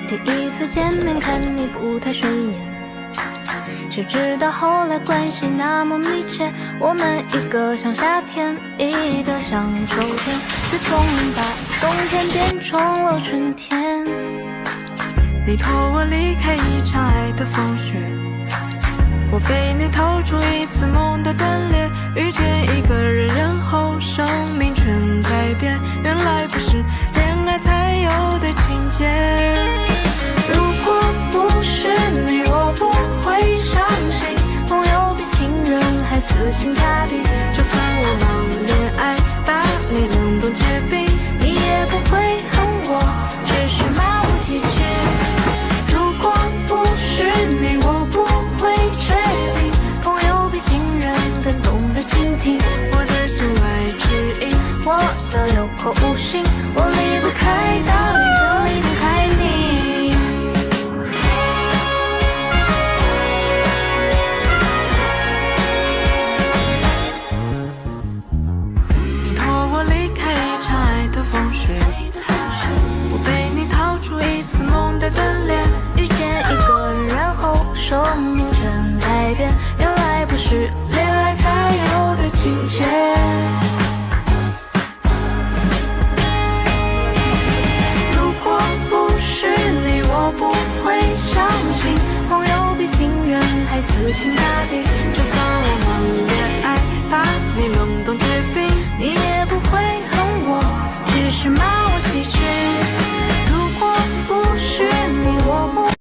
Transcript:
第一次见面看你不太顺眼，谁知道后来关系那么密切，我们一个像夏天，一个像秋天，最终把冬天变成了春天。你托我离开一场爱的风雪，我被你透出一次梦的断裂，遇见一个人，然后生命全改变，原来不是恋爱才有的情节。如果不是你，我不会相信朋友比情人还死心塌地，就算我忙恋爱，把你冷冻结冰，你也不会恨我，只是骂我几句。如果不是你，我不会确定朋友比情人更懂得倾听我的心外指引，我的有口无心，我离不开